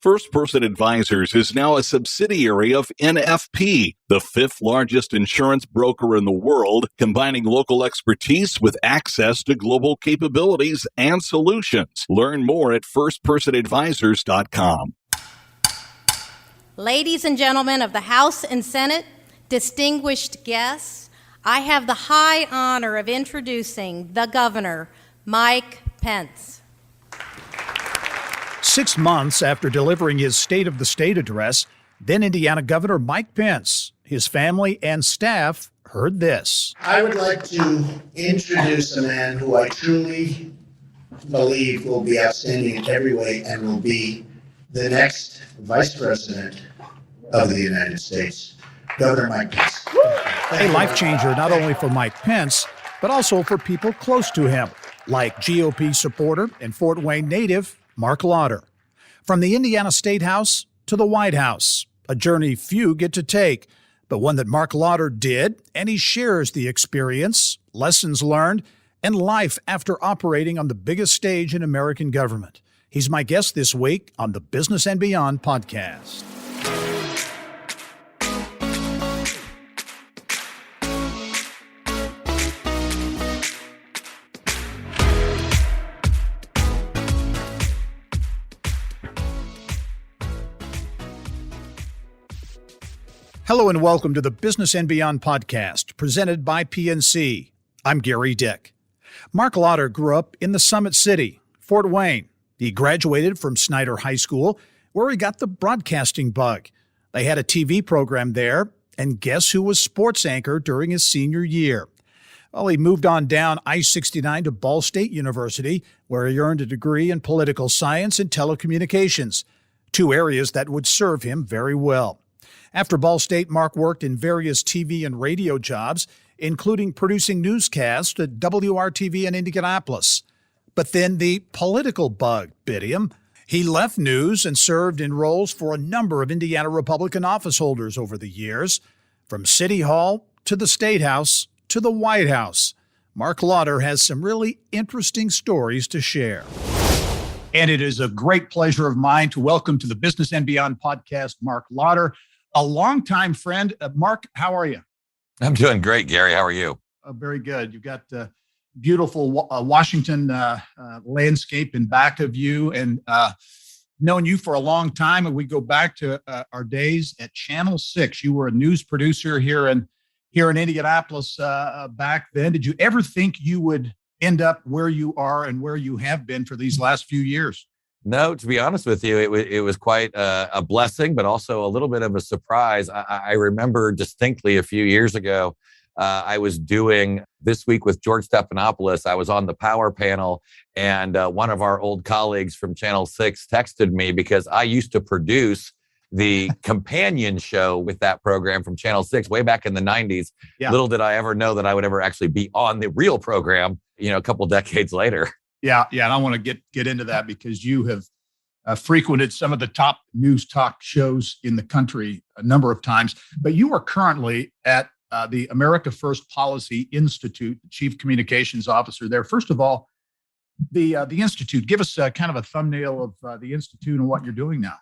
First Person Advisors is now a subsidiary of NFP, the fifth largest insurance broker in the world, combining local expertise with access to global capabilities and solutions. Learn more at firstpersonadvisors.com. Ladies and gentlemen of the House and Senate, distinguished guests, I have the high honor of introducing the Governor, Mike Pence. 6 months after delivering his State of the State address, then Indiana Governor Mike Pence, his family and staff heard this. I would like to introduce a man who I truly believe will be outstanding in every way and will be the next Vice President of the United States, Governor Mike Pence. A life changer not only for Mike Pence, but also for people close to him, like GOP supporter and Fort Wayne native Marc Lotter. From the Indiana Statehouse to the White House, a journey few get to take, but one that Marc Lotter did, and he shares the experience, lessons learned, and life after operating on the biggest stage in American government. He's my guest this week on the Business and Beyond podcast. Hello and welcome to the Business and Beyond podcast, presented by PNC. I'm Gary Dick. Marc Lotter grew up in the Summit City, Fort Wayne. He graduated from Snyder High School, where he got the broadcasting bug. They had a TV program there, and guess who was sports anchor during his senior year? Well, he moved on down I-69 to Ball State University, where he earned a degree in political science and telecommunications, two areas that would serve him very well. After Ball State, Marc worked in various TV and radio jobs, including producing newscasts at WRTV in Indianapolis. But then the political bug bit him. He left news and served in roles for a number of Indiana Republican office holders over the years, from City Hall to the Statehouse to the White House. Marc Lotter has some really interesting stories to share. And it is a great pleasure of mine to welcome to the Business and Beyond podcast, Marc Lotter, a longtime friend. Marc, how are you? I'm doing great, Gary. How are you? Very good. You've got beautiful Washington landscape in back of you, and known you for a long time. And we go back to our days at Channel 6. You were a news producer here in Indianapolis back then. Did you ever think you would end up where you are and where you have been for these last few years? No, to be honest with you, it was quite a blessing, but also a little bit of a surprise. I remember distinctly a few years ago, I was doing This Week with George Stephanopoulos. I was on the power panel, and one of our old colleagues from Channel 6 texted me because I used to produce the companion show with that program from Channel 6 way back in the 90s. Yeah. Little did I ever know that I would ever actually be on the real program, a couple decades later. Yeah, and I want to get into that because you have frequented some of the top news talk shows in the country a number of times. But you are currently at the America First Policy Institute, Chief Communications Officer there. First of all, the Institute, give us kind of a thumbnail of the Institute and what you're doing now.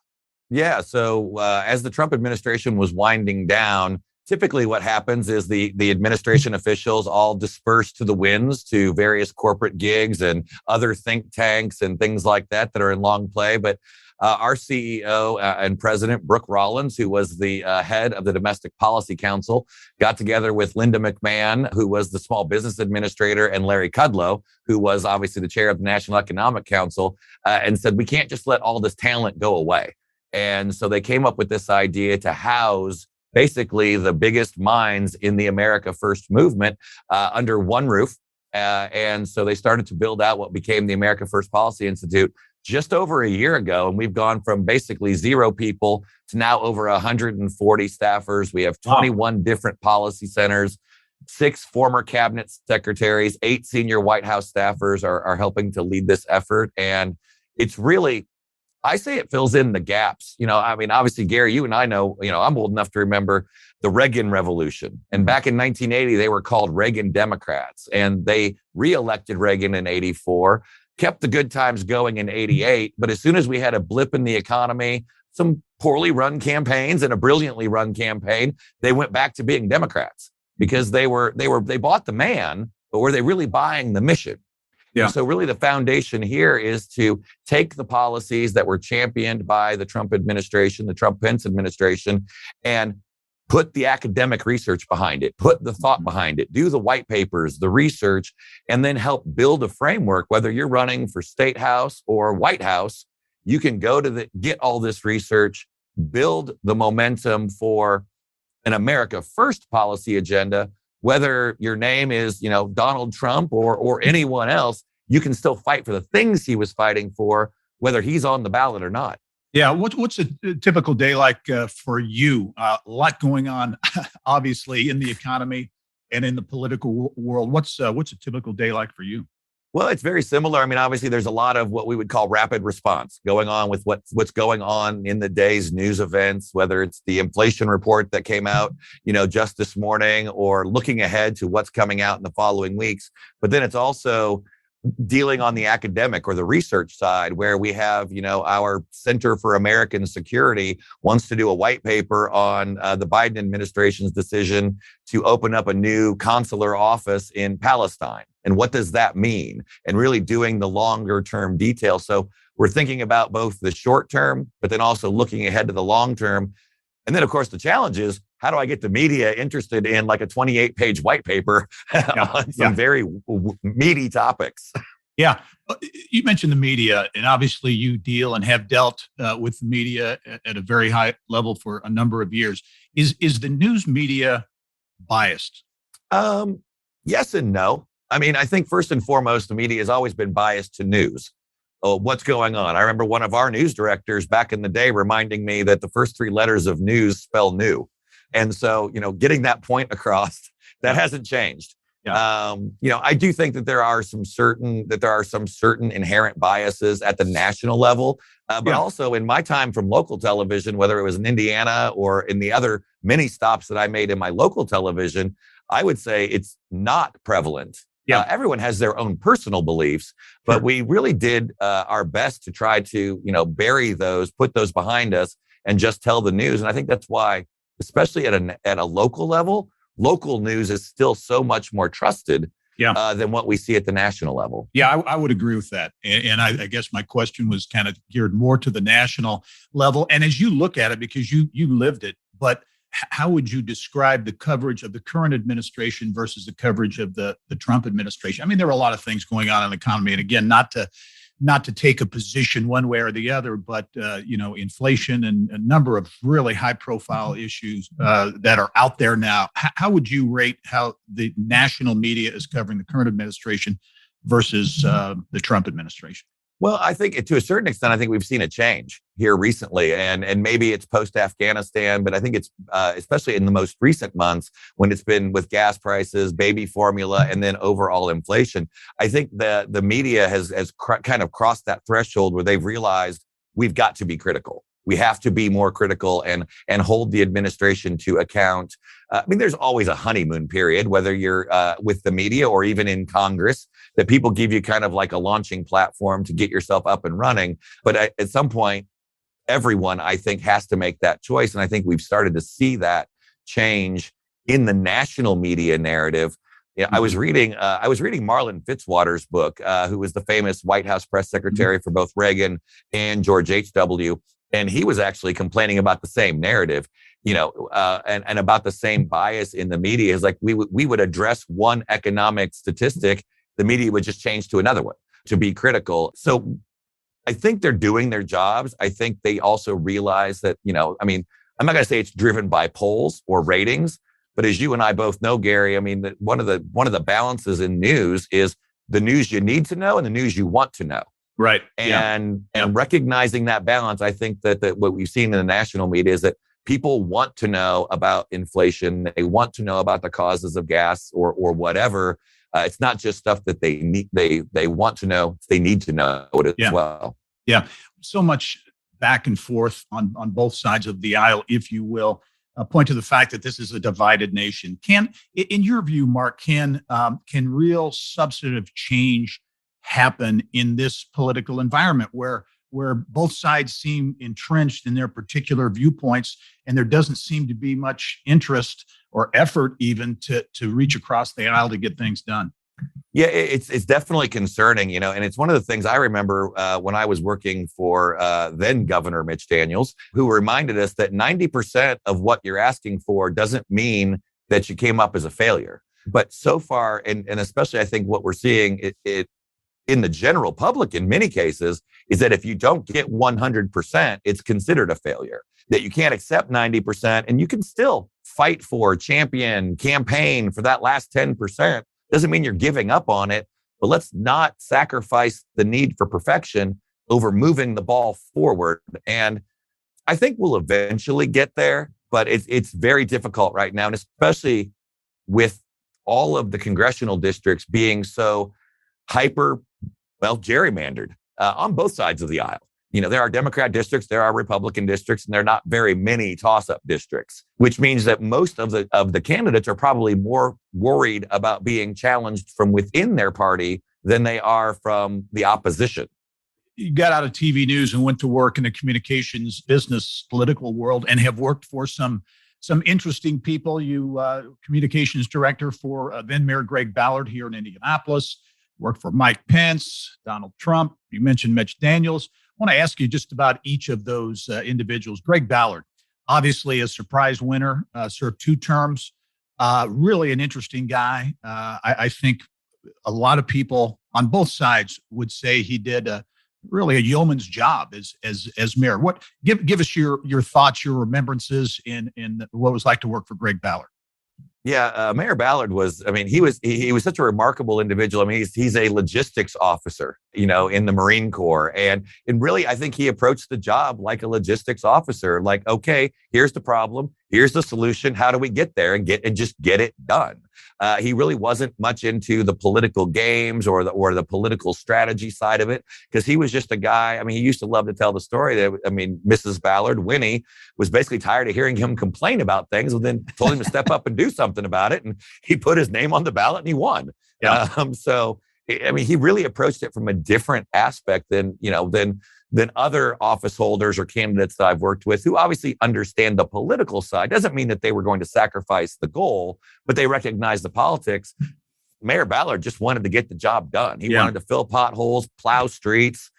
Yeah, so as the Trump administration was winding down, typically what happens is the administration officials all disperse to the winds to various corporate gigs and other think tanks and things like that are in long play. But our CEO and president, Brooke Rollins, who was the head of the Domestic Policy Council, got together with Linda McMahon, who was the Small Business Administrator, and Larry Kudlow, who was obviously the chair of the National Economic Council, and said, we can't just let all this talent go away. And so they came up with this idea to house basically the biggest minds in the America First movement under one roof. And so they started to build out what became the America First Policy Institute just over a year ago. And we've gone from basically 0 people to now over 140 staffers. We have 21 different policy centers, 6 former cabinet secretaries, 8 senior White House staffers are helping to lead this effort. And it's really, I say it fills in the gaps. Obviously, Gary, you and I know, I'm old enough to remember the Reagan Revolution. And back in 1980, they were called Reagan Democrats. And they reelected Reagan in 84. kept the good times going in 88. But as soon as we had a blip in the economy, some poorly run campaigns and a brilliantly run campaign, they went back to being Democrats because they bought the man, but were they really buying the mission? Yeah. So really the foundation here is to take the policies that were championed by the Trump administration, the Trump-Pence administration, and put the academic research behind it, put the thought behind it, do the white papers, the research, and then help build a framework. Whether you're running for Statehouse or White House, you can go to get all this research, build the momentum for an America First policy agenda. Whether your name is, Donald Trump or anyone else, you can still fight for the things he was fighting for, whether he's on the ballot or not. Yeah. What's a typical day like for you? A lot going on, obviously, in the economy and in the political world. What's a typical day like for you? Well, it's very similar. I mean, obviously, there's a lot of what we would call rapid response going on with what's going on in the day's news events, whether it's the inflation report that came out, just this morning, or looking ahead to what's coming out in the following weeks. But then it's also dealing on the academic or the research side, where we have, our Center for American Security wants to do a white paper on the Biden administration's decision to open up a new consular office in Palestine. And what does that mean? And really doing the longer term details. So we're thinking about both the short term, but then also looking ahead to the long term. And then, of course, the challenge is, how do I get the media interested in like a 28-page white paper on some very meaty topics? Yeah. You mentioned the media, and obviously you deal and have dealt with the media at a very high level for a number of years. Is the news media biased? Yes and no. I mean, I think first and foremost, the media has always been biased to news. What's going on? I remember one of our news directors back in the day reminding me that the first three letters of news spell new. And so, getting that point across, that hasn't changed. Yeah. I do think that there are some certain inherent biases at the national level, but also in my time from local television, whether it was in Indiana or in the other many stops that I made in my local television, I would say it's not prevalent. Yeah. Everyone has their own personal beliefs, but we really did our best to try to, bury those, put those behind us, and just tell the news. And I think that's why, especially at a local level, local news is still so much more trusted than what we see at the national level. Yeah, I would agree with that. And I guess my question was kind of geared more to the national level. And as you look at it, because you lived it, but how would you describe the coverage of the current administration versus the coverage of the Trump administration? I mean, there are a lot of things going on in the economy. And again, not to take a position one way or the other, but inflation and a number of really high-profile issues that are out there now. How would you rate how the national media is covering the current administration versus the Trump administration? Well, I think to a certain extent, I think we've seen a change here recently, and maybe it's post-Afghanistan, but I think it's especially in the most recent months when it's been with gas prices, baby formula, and then overall inflation. I think the media has kind of crossed that threshold where they've realized we've got to be critical. We have to be more critical and hold the administration to account. I mean, there's always a honeymoon period, whether you're with the media or even in Congress, that people give you kind of like a launching platform to get yourself up and running. But at some point, everyone, I think, has to make that choice. And I think we've started to see that change in the national media narrative. Yeah, I was reading Marlon Fitzwater's book, who was the famous White House press secretary for both Reagan and George H.W. And he was actually complaining about the same narrative, and about the same bias in the media. Is like we would address one economic statistic, the media would just change to another one to be critical. So I think they're doing their jobs. I think they also realize that, I mean, I'm not going to say it's driven by polls or ratings, but as you and I both know, Gary, I mean, that one of the balances in news is the news you need to know and the news you want to know. Right. And recognizing that balance, I think that what we've seen in the national media is that people want to know about inflation. They want to know about the causes of gas or whatever. It's not just stuff that they need. They want to know. They need to know it as well. Yeah. So much back and forth on both sides of the aisle, if you will. Point to the fact that this is a divided nation. In your view, Mark, can real substantive change happen in this political environment where both sides seem entrenched in their particular viewpoints, and there doesn't seem to be much interest or effort even to reach across the aisle to get things done. Yeah, it's definitely concerning, and it's one of the things I remember when I was working for then Governor Mitch Daniels, who reminded us that 90% of what you're asking for doesn't mean that you came up as a failure. But so far, and especially I think what we're seeing it in the general public in many cases is that if you don't get 100%, it's considered a failure, that you can't accept 90% and you can still fight for, champion, campaign for that last 10%. Doesn't mean you're giving up on it, but let's not sacrifice the need for perfection over moving the ball forward. And I think we'll eventually get there, but it's very difficult right now, and especially with all of the congressional districts being so gerrymandered on both sides of the aisle. There are Democrat districts, there are Republican districts, and there are not very many toss-up districts, which means that most of the candidates are probably more worried about being challenged from within their party than they are from the opposition. You got out of TV news and went to work in the communications business, political world, and have worked for some interesting people. You communications director for then Mayor Greg Ballard here in Indianapolis, worked for Mike Pence, Donald Trump. You mentioned Mitch Daniels. I want to ask you just about each of those individuals. Greg Ballard, obviously a surprise winner, served 2 terms. Really an interesting guy. I think a lot of people on both sides would say he did really a yeoman's job as mayor. Give us your thoughts, your remembrances in what it was like to work for Greg Ballard. Yeah, Mayor Ballard was, he was such a remarkable individual. He's a logistics officer, in the Marine Corps. And really, I think he approached the job like a logistics officer, like, okay, here's the problem. Here's the solution. How do we get there and just get it done? He really wasn't much into the political games or the political strategy side of it, because he was just a guy. He used to love to tell the story that, Mrs. Ballard, Winnie, was basically tired of hearing him complain about things, and then told him to step up and do something about it. And he put his name on the ballot and he won. Yeah. He really approached it from a different aspect than other office holders or candidates that I've worked with, who obviously understand the political side. Doesn't mean that they were going to sacrifice the goal, but they recognize the politics. Mayor Ballard just wanted to get the job done. He wanted to fill potholes, plow streets,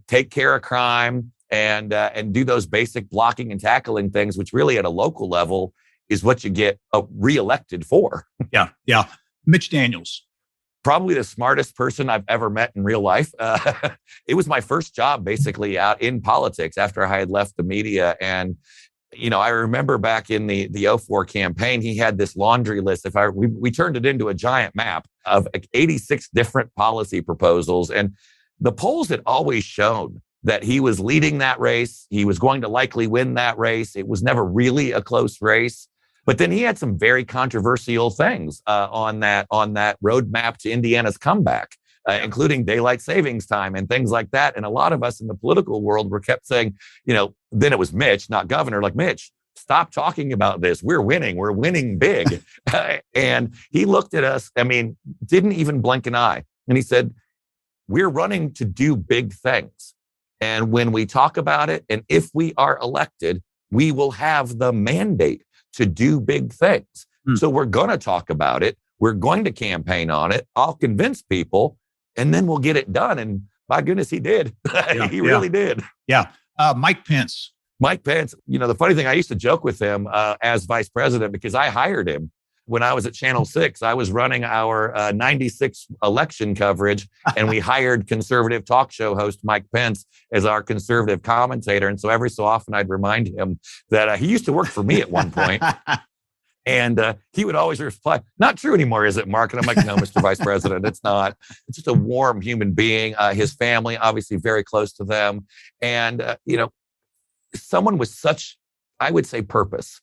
take care of crime, and do those basic blocking and tackling things, which really at a local level is what you get reelected for. Yeah. Mitch Daniels. Probably the smartest person I've ever met in real life. It was my first job basically out in politics after I had left the media. And, I remember back in the 04 campaign, he had this laundry list. We turned it into a giant map of 86 different policy proposals. And the polls had always shown that he was leading that race. He was going to likely win that race. It was never really a close race. But then he had some very controversial things on that roadmap to Indiana's comeback, including daylight savings time and things like that. And a lot of us in the political world were kept saying, then it was Mitch, not governor, like, Mitch, stop talking about this. We're winning big. And he looked at us, didn't even blink an eye. And he said, we're running to do big things. And when we talk about it, and if we are elected, we will have the mandate to do big things. So we're going to talk about it. We're going to campaign on it. I'll convince people, and then we'll get it done. And my goodness, he did. He really did. Yeah. Mike Pence. The funny thing, I used to joke with him as vice president, because I hired him when I was at Channel 6. I was running our 96 election coverage, and we hired conservative talk show host Mike Pence as our conservative commentator. And so every so often I'd remind him that he used to work for me at one point. And he would always reply, "Not true anymore, is it, Mark?" And I'm like, "No, Mr. Vice President, it's not." It's just a warm human being. His family, obviously very close to them. And, someone with such, I would say, purpose.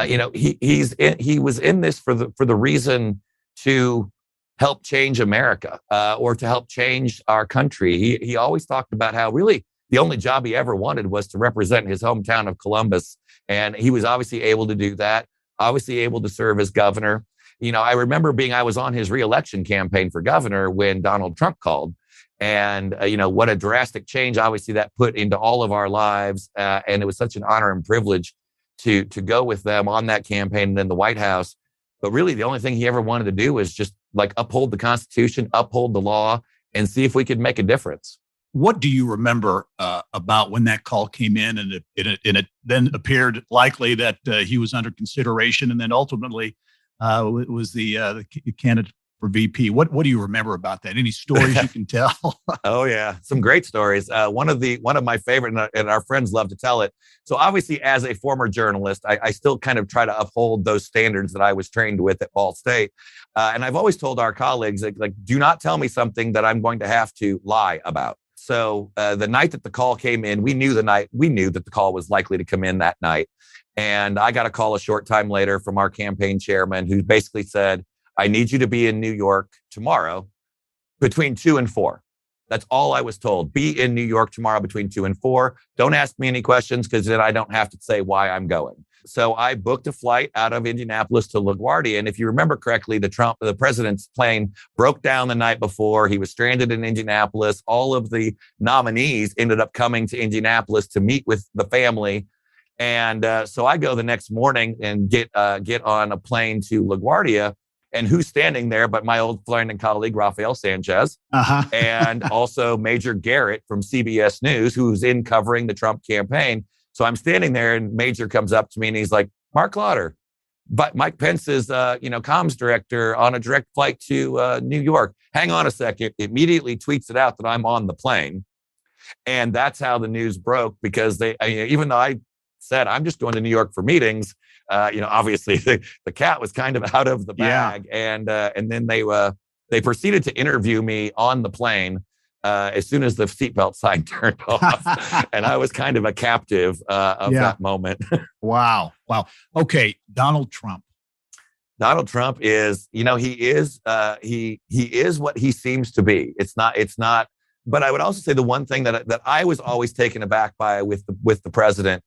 He was in this for the reason to help change America or to help change our country. He always talked about how really the only job he ever wanted was to represent his hometown of Columbus. And he was obviously able to do that, obviously able to serve as governor. I remember I was on his reelection campaign for governor when Donald Trump called. And, what a drastic change, obviously, that put into all of our lives. And it was such an honor and privilege to go with them on that campaign and in the White House. But really, the only thing he ever wanted to do was just like uphold the Constitution, uphold the law, and see if we could make a difference. What do you remember about when that call came in and it then appeared likely that he was under consideration and then ultimately was the candidate for VP? What do you remember about that? Any stories you can tell? Oh yeah, some great stories. One of my favorite, and our friends love to tell it. So obviously, as a former journalist, I still kind of try to uphold those standards that I was trained with at Ball State. And I've always told our colleagues, like, do not tell me something that I'm going to have to lie about. So the night that the call came in, we knew that the call was likely to come in that night. And I got a call a short time later from our campaign chairman who basically said, I need you to be in New York tomorrow between 2 and 4. That's all I was told. Be in New York tomorrow between 2 and 4. Don't ask me any questions because then I don't have to say why I'm going. So I booked a flight out of Indianapolis to LaGuardia. And if you remember correctly, the president's plane broke down the night before. He was stranded in Indianapolis. All of the nominees ended up coming to Indianapolis to meet with the family. And so I go the next morning and get on a plane to LaGuardia. And who's standing there but my old friend and colleague, Rafael Sanchez, and also Major Garrett from CBS News, who's in covering the Trump campaign. So I'm standing there and Major comes up to me and he's like, Marc Lotter, but Mike Pence's, comms director on a direct flight to New York. Hang on a second. Immediately tweets it out that I'm on the plane. And that's how the news broke because even though I said, I'm just going to New York for meetings, obviously the cat was kind of out of the bag. Yeah. And then they proceeded to interview me on the plane as soon as the seatbelt sign turned off. And I was kind of a captive of that moment. Wow. Okay. Donald Trump. Donald Trump is, he is what he seems to be. It's not, but I would also say the one thing that I was always taken aback by with the president,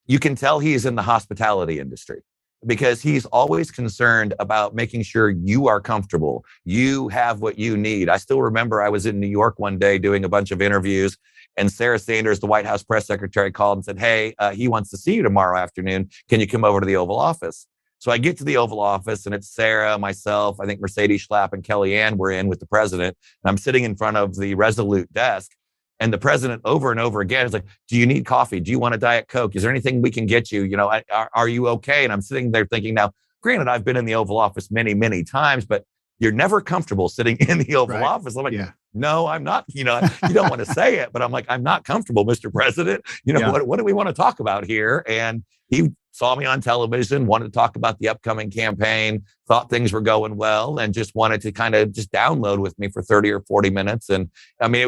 you can tell he is in the hospitality industry because he's always concerned about making sure you are comfortable. You have what you need. I still remember I was in New York one day doing a bunch of interviews and Sarah Sanders, the White House press secretary, called and said, hey, he wants to see you tomorrow afternoon. Can you come over to the Oval Office? So I get to the Oval Office and it's Sarah, myself, I think Mercedes Schlapp and Kellyanne were in with the president. And I'm sitting in front of the Resolute desk. And the president over and over again is like, do you need coffee? Do you want a Diet Coke? Is there anything we can get you? Are you okay? And I'm sitting there thinking now, granted, I've been in the Oval Office many, many times, but you're never comfortable sitting in the Oval Office. I'm like, no, I'm not. You don't want to say it, but I'm like, I'm not comfortable, Mr. President. What do we want to talk about here? And he saw me on television, wanted to talk about the upcoming campaign, thought things were going well, and just wanted to kind of just download with me for 30 or 40 minutes. And I mean, he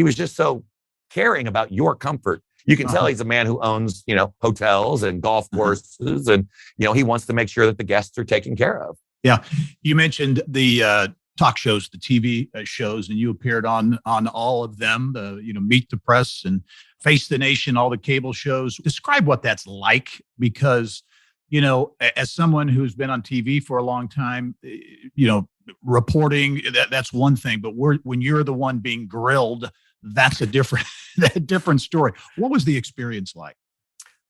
was just so caring about your comfort. You can tell he's a man who owns, hotels and golf courses. And, he wants to make sure that the guests are taken care of. Yeah. You mentioned the talk shows, the TV shows, and you appeared on all of them, Meet the Press and Face the Nation, all the cable shows. Describe what that's like, because, as someone who's been on TV for a long time, reporting, that's one thing. But when you're the one being grilled, that's a different story. What was the experience like?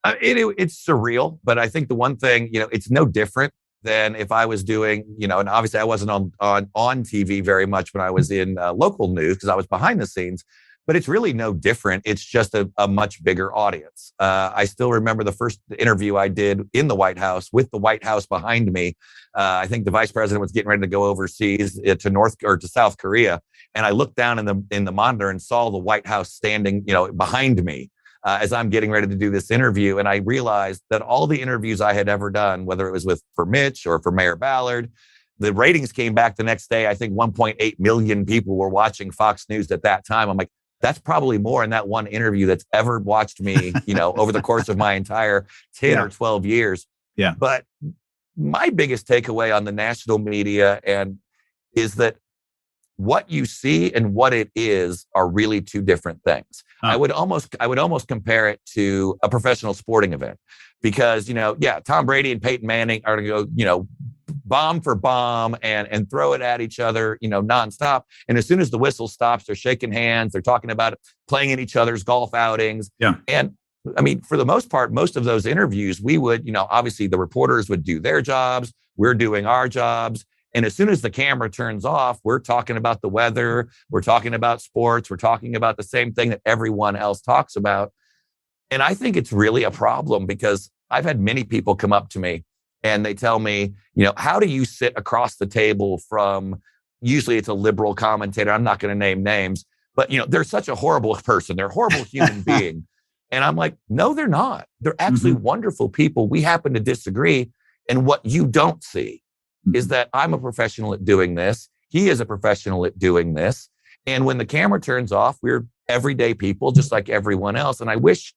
It's surreal, but I think the one thing, it's no different than if I was doing, and obviously I wasn't on TV very much when I was in local news because I was behind the scenes, but it's really no different. It's just a much bigger audience. I still remember the first interview I did in the White House with the White House behind me. I think the vice president was getting ready to go overseas to South Korea. And I looked down in the monitor and saw the White House standing, behind me as I'm getting ready to do this interview. And I realized that all the interviews I had ever done, whether it was for Mitch or for Mayor Ballard, the ratings came back the next day. I think 1.8 million people were watching Fox News at that time. I'm like, that's probably more in that one interview that's ever watched me, over the course of my entire 10 or 12 years. Yeah. But my biggest takeaway on the national media is that what you see and what it is are really two different things. I would almost compare it to a professional sporting event because, Tom Brady and Peyton Manning are going to go, bomb for bomb and throw it at each other, nonstop. And as soon as the whistle stops, they're shaking hands. They're talking about it, playing in each other's golf outings. Yeah. And I mean, for the most part, most of those interviews, we would, obviously the reporters would do their jobs. We're doing our jobs. And as soon as the camera turns off, we're talking about the weather. We're talking about sports. We're talking about the same thing that everyone else talks about. And I think it's really a problem because I've had many people come up to me and they tell me, how do you sit across the table from, usually it's a liberal commentator. I'm not going to name names, but they're such a horrible person. They're a horrible human being. And I'm like, no, they're not. They're actually wonderful people. We happen to disagree. And what you don't see is that I'm a professional at doing this. He is a professional at doing this. And when the camera turns off, we're everyday people, just like everyone else. And I wish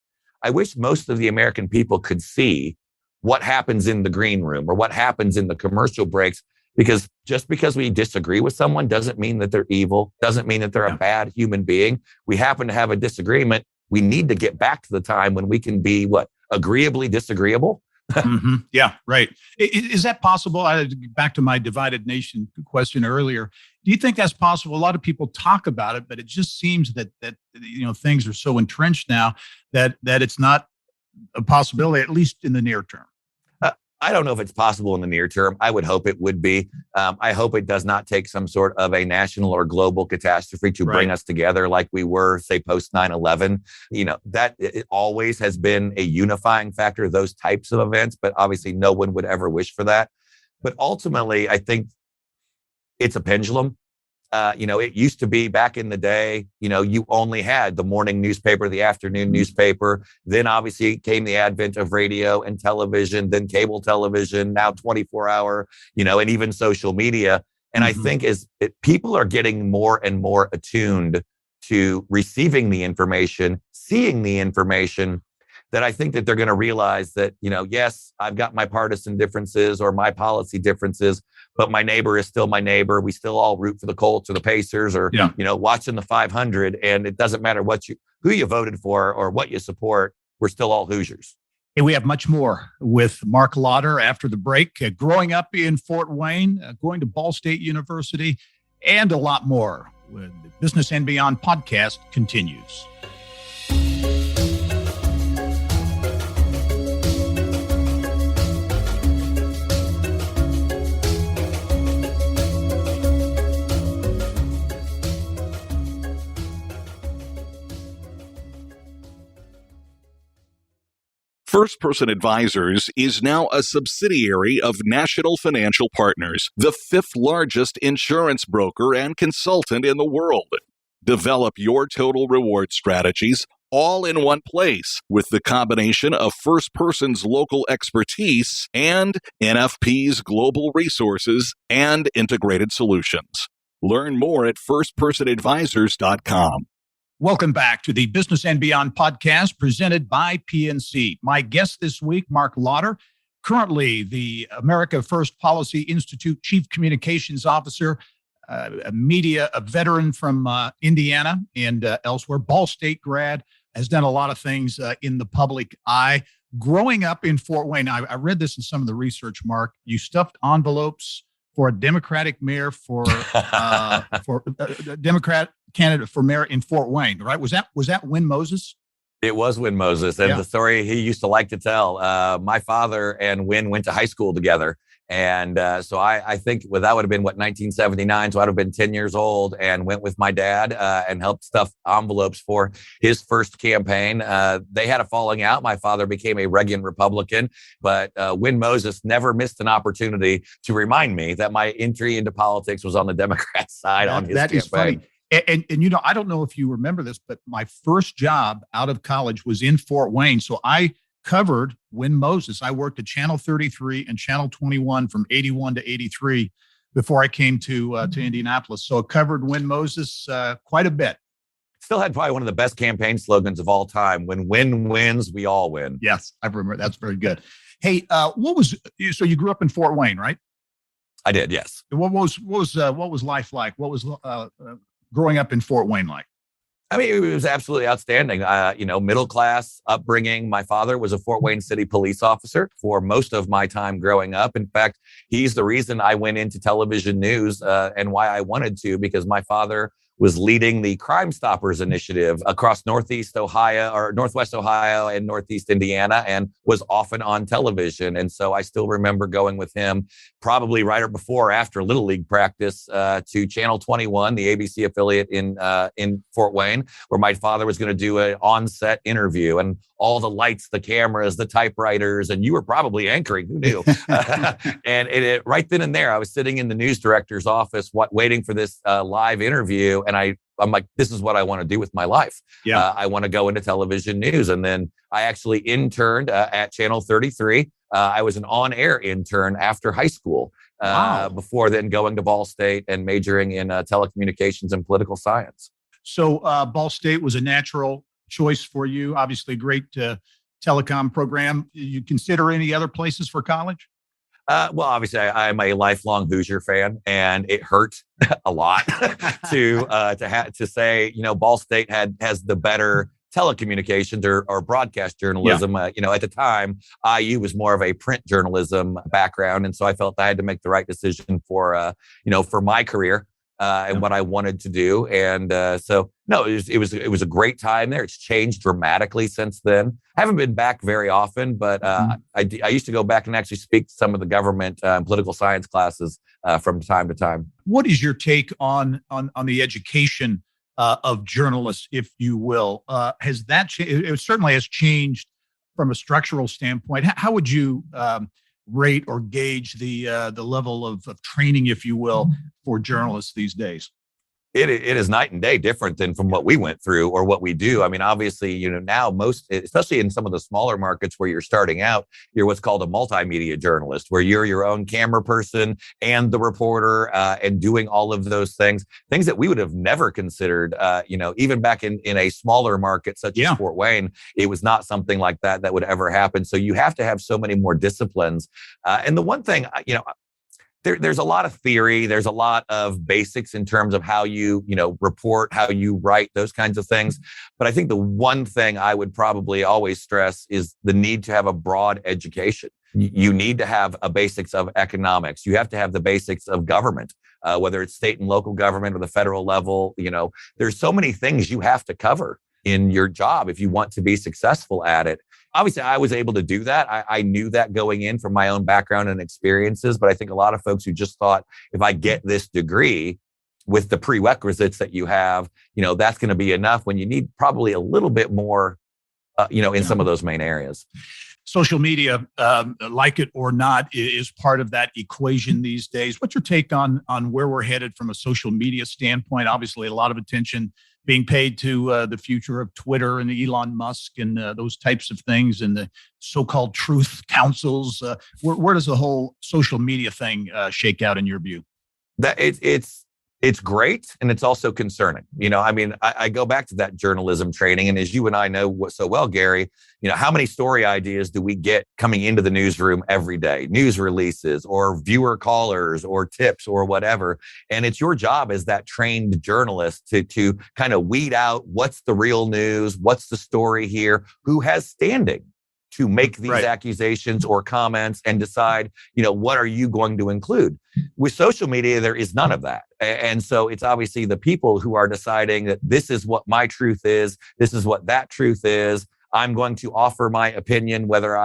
most of the American people could see what happens in the green room or what happens in the commercial breaks, because just because we disagree with someone doesn't mean that they're evil, doesn't mean that they're a bad human being. We happen to have a disagreement. We need to get back to the time when we can be agreeably disagreeable. Yeah, right. Is that possible? Back to my divided nation question earlier. Do you think that's possible? A lot of people talk about it, but it just seems that things are so entrenched now that it's not a possibility, at least in the near term. I don't know if it's possible in the near term. I would hope it would be. I hope it does not take some sort of a national or global catastrophe to bring us together like we were, say, post 9/11. That it always has been a unifying factor, those types of events, but obviously no one would ever wish for that. But ultimately, I think it's a pendulum. It used to be back in the day, you only had the morning newspaper, the afternoon newspaper. Then obviously came the advent of radio and television, then cable television, now 24-hour, and even social media. And I think people are getting more and more attuned to receiving the information, seeing the information, that I think that they're going to realize that, yes, I've got my partisan differences or my policy differences, but my neighbor is still my neighbor. We still all root for the Colts or the Pacers or, watching the 500. And it doesn't matter who you voted for or what you support. We're still all Hoosiers. And we have much more with Marc Lotter after the break. Growing up in Fort Wayne, going to Ball State University, and a lot more when the Business and Beyond podcast continues. First Person Advisors is now a subsidiary of National Financial Partners, the fifth largest insurance broker and consultant in the world. Develop your total reward strategies all in one place with the combination of First Person's local expertise and NFP's global resources and integrated solutions. Learn more at firstpersonadvisors.com. Welcome back to the Business and Beyond podcast presented by PNC. My guest this week, Marc Lotter, currently the America First Policy Institute Chief Communications Officer, a veteran from Indiana and elsewhere, Ball State grad, has done a lot of things in the public eye. Growing up in Fort Wayne, I read this in some of the research, Marc, you stuffed envelopes for a Democratic mayor for a Democrat candidate for mayor in Fort Wayne, right? Was that Win Moses? It was Win Moses. And the story he used to like to tell, my father and Win went to high school together. And so I think that would have been 1979. So I'd have been 10 years old and went with my dad and helped stuff envelopes for his first campaign. They had a falling out. My father became a Reagan Republican, but Win Moses never missed an opportunity to remind me that my entry into politics was on the Democrat side on his campaign. That is funny. And I don't know if you remember this, but my first job out of college was in Fort Wayne. So I covered Win Moses. I worked at Channel 33 and Channel 21 from 81 to 83 before I came to Indianapolis. So I covered Win Moses quite a bit. Still had probably one of the best campaign slogans of all time. When win wins, we all win. Yes, I remember. That's very good. Hey, so you grew up in Fort Wayne, right? I did, yes. What was life like? What was growing up in Fort Wayne like? I mean, it was absolutely outstanding. Middle class upbringing. My father was a Fort Wayne City police officer for most of my time growing up. In fact, he's the reason I went into television news and why I wanted to, because my father was leading the Crime Stoppers initiative across Northwest Ohio and Northeast Indiana, and was often on television. And so I still remember going with him probably right or before or after Little League practice to Channel 21, the ABC affiliate in Fort Wayne, where my father was going to do an on-set interview, and all the lights, the cameras, the typewriters, and you were probably anchoring, who knew? And right then and there, I was sitting in the news director's office waiting for this live interview. And I'm like, this is what I want to do with my life. Yeah. I want to go into television news. And then I actually interned at Channel 33. I was an on-air intern after high school, before then going to Ball State and majoring in telecommunications and political science. So Ball State was a natural choice for you. Obviously, a great telecom program. You consider any other places for college? Well, obviously, I'm a lifelong Hoosier fan, and it hurt a lot to say, Ball State has the better telecommunications or broadcast journalism. Yeah. At the time, IU was more of a print journalism background, and so I felt I had to make the right decision for my career. And what I wanted to do. And it was a great time there. It's changed dramatically since then. I haven't been back very often, but I used to go back and actually speak to some of the government and political science classes from time to time. What is your take on the education of journalists, if you will? Has that it certainly has changed from a structural standpoint. How would you rate or gauge the level of training, if you will, for journalists these days? It is night and day different than from what we went through or what we do. I mean, obviously, now especially in some of the smaller markets where you're starting out, you're what's called a multimedia journalist, where you're your own camera person and the reporter and doing all of those things that we would have never considered, even back in a smaller market such as Fort Wayne. It was not something like that would ever happen. So you have to have so many more disciplines. And the one thing, there's a lot of theory. There's a lot of basics in terms of how you, report, how you write, those kinds of things. But I think the one thing I would probably always stress is the need to have a broad education. You need to have a basics of economics. You have to have the basics of government, whether it's state and local government or the federal level. There's so many things you have to cover in your job if you want to be successful at it. Obviously, I was able to do that. I knew that going in from my own background and experiences, but I think a lot of folks who just thought, if I get this degree with the prerequisites that you have, that's going to be enough, when you need probably a little bit more, in some of those main areas. Social media, like it or not, is part of that equation these days. What's your take on where we're headed from a social media standpoint? Obviously, a lot of attention being paid to the future of Twitter and Elon Musk and those types of things, and the so-called truth councils. Where does the whole social media thing shake out in your view? That it's great, and it's also concerning. I go back to that journalism training, and as you and I know so well, Gary, how many story ideas do we get coming into the newsroom every day? News releases or viewer callers or tips or whatever. And it's your job as that trained journalist to kind of weed out what's the real news, what's the story here, who has standing to make these accusations or comments, and decide, what are you going to include? With social media, there is none of that. And so it's obviously the people who are deciding that this is what my truth is, this is what that truth is. I'm going to offer my opinion, whether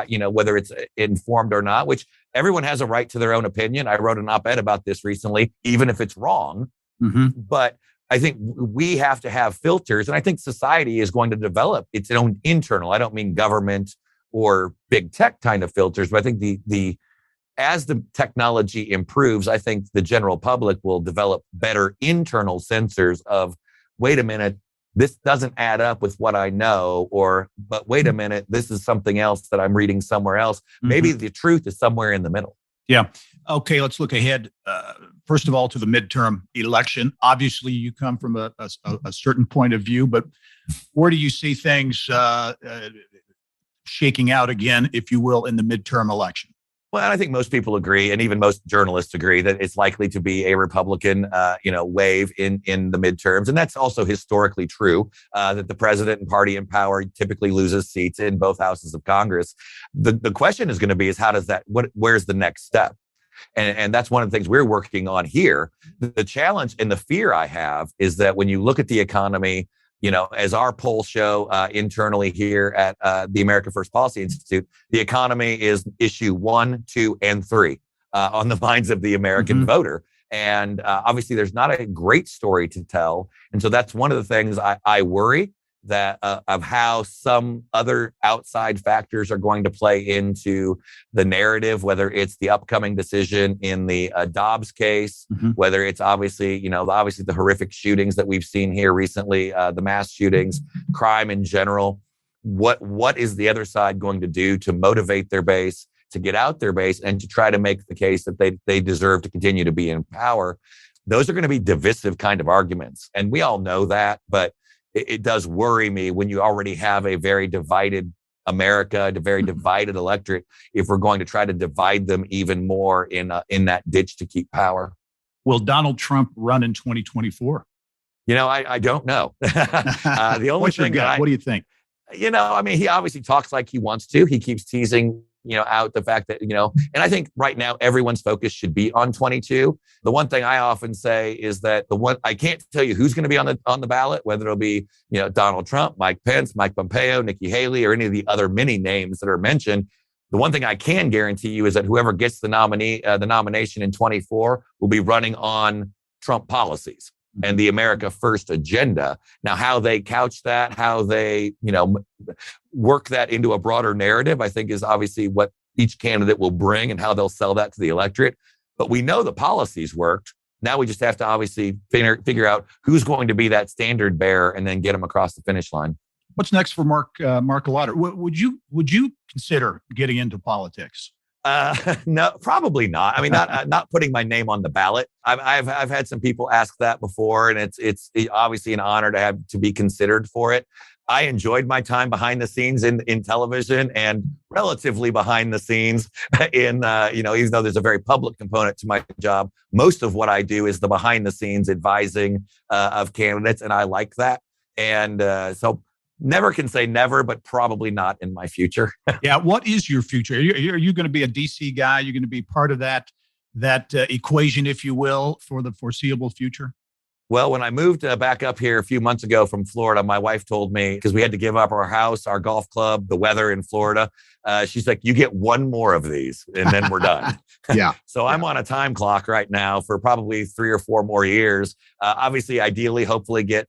it's informed or not, which everyone has a right to their own opinion. I wrote an op-ed about this recently, even if it's wrong. Mm-hmm. But I think we have to have filters, and I think society is going to develop its own internal, I don't mean government or big tech kind of filters, but I think as the technology improves, I think the general public will develop better internal sensors of, wait a minute, this doesn't add up with what I know, but wait a minute, this is something else that I'm reading somewhere else. Mm-hmm. Maybe the truth is somewhere in the middle. Yeah. Okay, let's look ahead. First of all, to the midterm election. Obviously, you come from a certain point of view, but where do you see things shaking out again, if you will, in the midterm election? Well, I think most people agree, and even most journalists agree, that it's likely to be a Republican, wave in the midterms, and that's also historically true. That the president and party in power typically loses seats in both houses of Congress. The question is going to be how does that? Where's the next step? And that's one of the things we're working on here. The challenge and the fear I have is that when you look at the economy, as our polls show internally here at the America First Policy Institute, the economy is issue 1, 2, and 3 on the minds of the American voter. And obviously, there's not a great story to tell. And so that's one of the things I worry that of how some other outside factors are going to play into the narrative, whether it's the upcoming decision in the Dobbs case, whether it's obviously the horrific shootings that we've seen here recently, the mass shootings, crime in general. What is the other side going to do to motivate their base, to get out their base, and to try to make the case that they deserve to continue to be in power? Those are going to be divisive kind of arguments. And we all know that, but it does worry me when you already have a very divided America, a very divided electorate, if we're going to try to divide them even more in that ditch to keep power. Will Donald Trump run in 2024? I don't know. The only What's your gut? What do you think? He obviously talks like he wants to. He keeps teasing out the fact that, and I think right now everyone's focus should be on 22. The one thing I often say is that I can't tell you who's going to be on the ballot, whether it'll be, Donald Trump, Mike Pence, Mike Pompeo, Nikki Haley, or any of the other many names that are mentioned. The one thing I can guarantee you is that whoever gets the nomination in 24 will be running on Trump policies and the America First agenda. Now, how they couch that, how they, work that into a broader narrative, I think is obviously what each candidate will bring and how they'll sell that to the electorate. But we know the policies worked. Now we just have to obviously figure out who's going to be that standard bearer and then get them across the finish line. What's next for Marc Lotter? Would you consider getting into politics? No, probably not. Not putting my name on the ballot. I've had some people ask that before, and it's obviously an honor to be considered for it. I enjoyed my time behind the scenes in television and relatively behind the scenes in, even though there's a very public component to my job, most of what I do is the behind the scenes advising of candidates. And I like that. And so never can say never, but probably not in my future. Yeah. What is your future? Are you going to be a DC guy? You're going to be part of that equation, if you will, for the foreseeable future? Well, when I moved back up here a few months ago from Florida, my wife told me, because we had to give up our house, our golf club, the weather in Florida. She's like, you get one more of these and then we're done. Yeah. So I'm on a time clock right now for probably 3 or 4 more years. Obviously, ideally, hopefully get,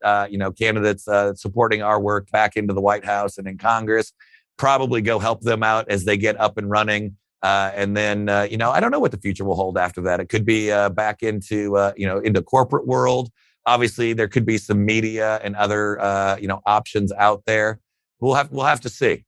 candidates supporting our work back into the White House and in Congress, probably go help them out as they get up and running. And then, I don't know what the future will hold after that. It could be back into, into corporate world. Obviously, there could be some media and other, options out there. We'll have to see.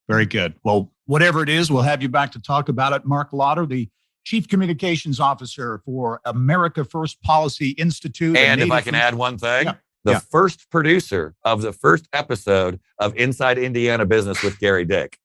Very good. Well, whatever it is, we'll have you back to talk about it. Marc Lotter, the Chief Communications Officer for America First Policy Institute. And if I can add one thing, the first producer of the first episode of Inside Indiana Business with Gary Dick.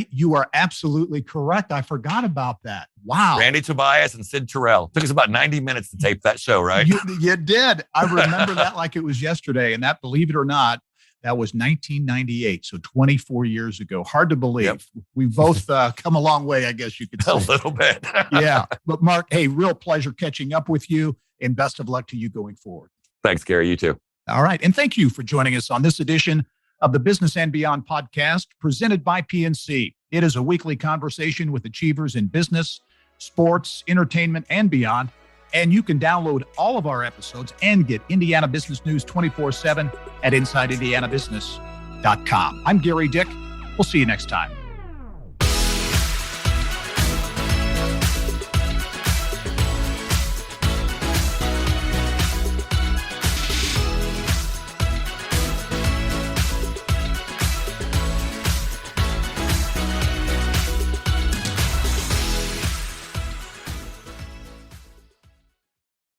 You are absolutely correct. I forgot about that. Wow. Randy Tobias and Sid Terrell. Took us about 90 minutes to tape that show, right? You did. I remember that like it was yesterday. And that, believe it or not, that was 1998. So 24 years ago. Hard to believe. Yep. We both come a long way, I guess you could say. A little bit. Yeah. But Marc, hey, real pleasure catching up with you, and best of luck to you going forward. Thanks, Gary. You too. All right. And thank you for joining us on this edition of the Business and Beyond podcast presented by PNC. It is a weekly conversation with achievers in business, sports, entertainment, and beyond. And you can download all of our episodes and get Indiana business news 24/7 at InsideIndianaBusiness.com. I'm Gary Dick. We'll see you next time.